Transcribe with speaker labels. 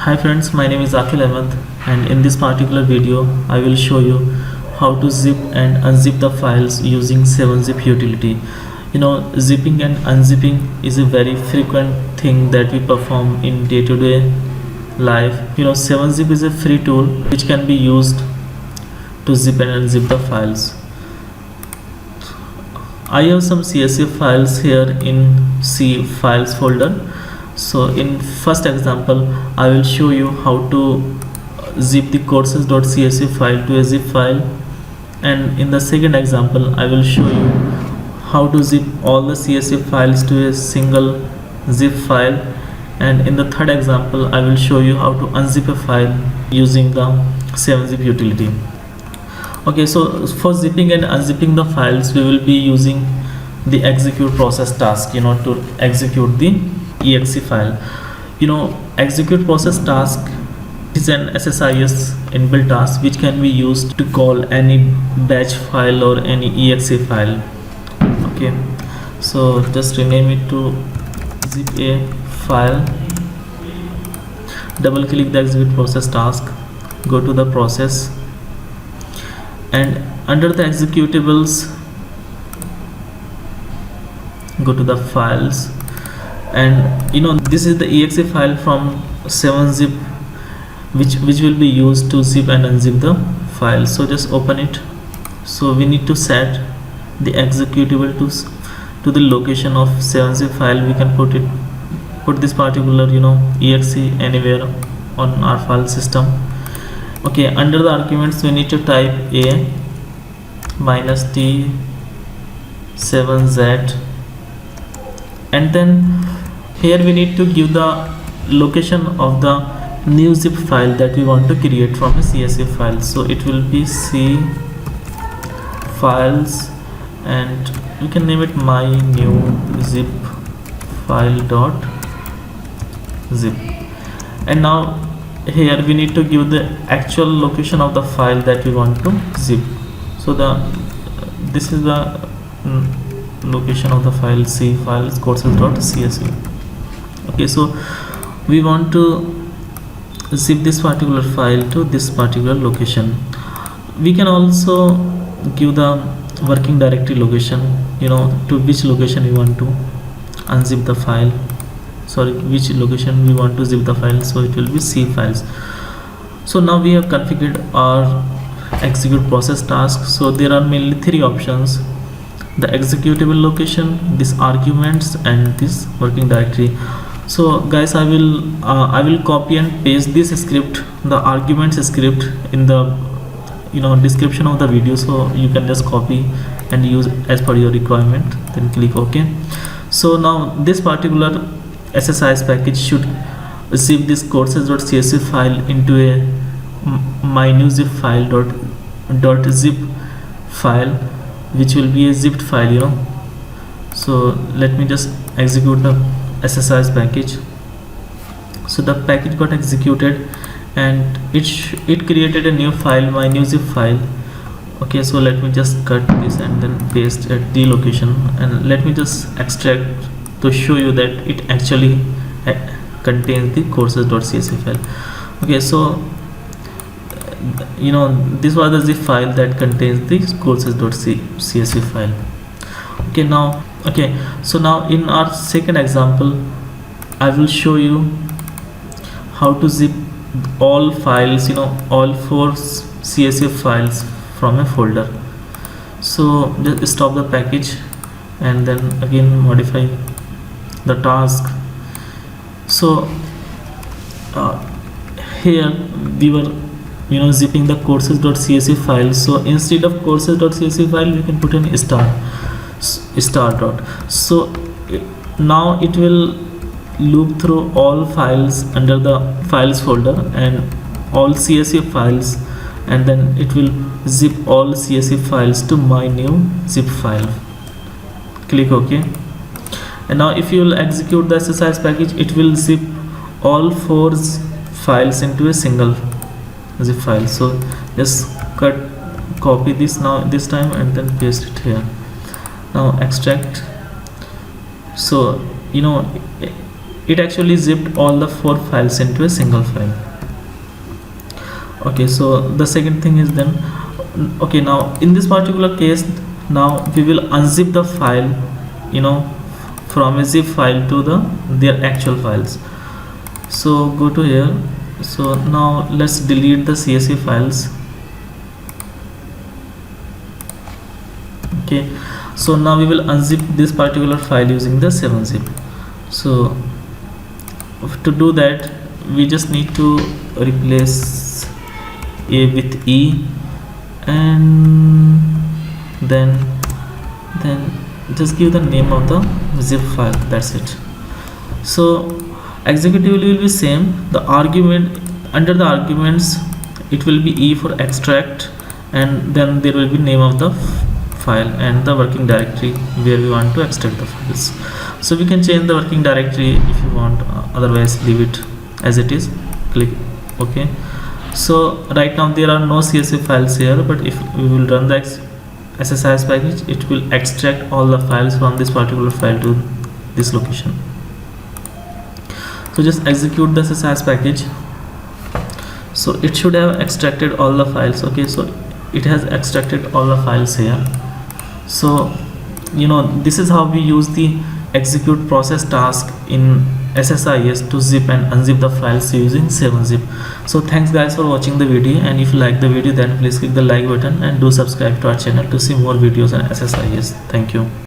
Speaker 1: Hi friends, my name is Akhil Ahmed, and in this particular video I will show you how to zip and unzip the files using 7-zip utility. Zipping and unzipping is a very frequent thing that we perform in day-to-day life. 7-zip is a free tool which can be used to zip and unzip the files. I have some CSV files here in C files folder. So in first example I will show you how to zip the courses.csv file to a zip file, and in the second example I will show you how to zip all the CSV files to a single zip file, and in the third example I will show you how to unzip a file using the 7-zip utility. Okay, so for zipping and unzipping the files we will be using the execute process task to execute the exe file. Execute process task is an SSIS inbuilt task which can be used to call any batch file or any exe file. Okay, so just rename it to zip a file, double click the execute process task, go to the process, and under the executables go to the files, and this is the exe file from 7-zip which will be used to zip and unzip the file. So just open it. So we need to set the executable to the location of 7-zip file. We can put this particular exe anywhere on our file system. Okay, under the arguments we need to type a -t7z, and then here we need to give the location of the new zip file that we want to create from a CSV file. So it will be C files, and we can name it my new zip file dot zip. And now here we need to give the actual location of the file that we want to zip. So this is the location of the file, C files courses.csv. Okay, so we want to zip this particular file to this particular location. We can also give the working directory location, to which location we want to unzip the file, which location we want to zip the file. So it will be C files. So now we have configured our execute process task. So there are mainly three options: the executable location, this arguments, and this working directory. So guys, I will copy and paste this script, the arguments script, in the description of the video, so you can just copy and use as per your requirement, then click OK. So now this particular SSIS package should zip this courses.csv file into a my new zip file dot zip file, which will be a zipped file. So let me just execute the SSIS package. So the package got executed and it created a new file, my new zip file. Okay, so let me just cut this and then paste at the location, and let me just extract to show you that it actually contains the courses.csv file. Okay, so this was the zip file that contains the courses.csv file. Okay, so now in our second example I will show you how to zip all files, all 4 CSV files from a folder. So just stop the package and then again modify the task. So here we were zipping the courses.csv file. So instead of courses.csv file we can put an star dot. So now it will loop through all files under the files folder and all CSV files, and then it will zip all CSV files to my new zip file. Click OK. And now if you will execute the SSIS package, it will zip all 4 files into a single zip file. So just copy this this time and then paste it here. Now extract. So it actually zipped all the 4 files into a single file. Okay, so the second thing is then, okay, now in this particular case, now we will unzip the file, you know, from a zip file to their actual files. So go to here. So now let's delete the CSV files. Okay, so now we will unzip this particular file using the 7-zip. So to do that, we just need to replace A with E, and then just give the name of the zip file. That's it. So executively will be same. The argument, under the arguments, it will be E for extract, and then there will be name of the file and the working directory where we want to extract the files. So we can change the working directory if you want, otherwise leave it as it is. Click OK. So right now there are no CSV files here, but if we will run the SSIS package, it will extract all the files from this particular file to this location. So just execute the SSIS package. So it should have extracted all the files. Okay, so it has extracted all the files here. So you know, this is how we use the execute process task in SSIS to zip and unzip the files using 7-zip. So thanks guys for watching the video, and if you like the video, then please click the like button and do subscribe to our channel to see more videos on SSIS. Thank you.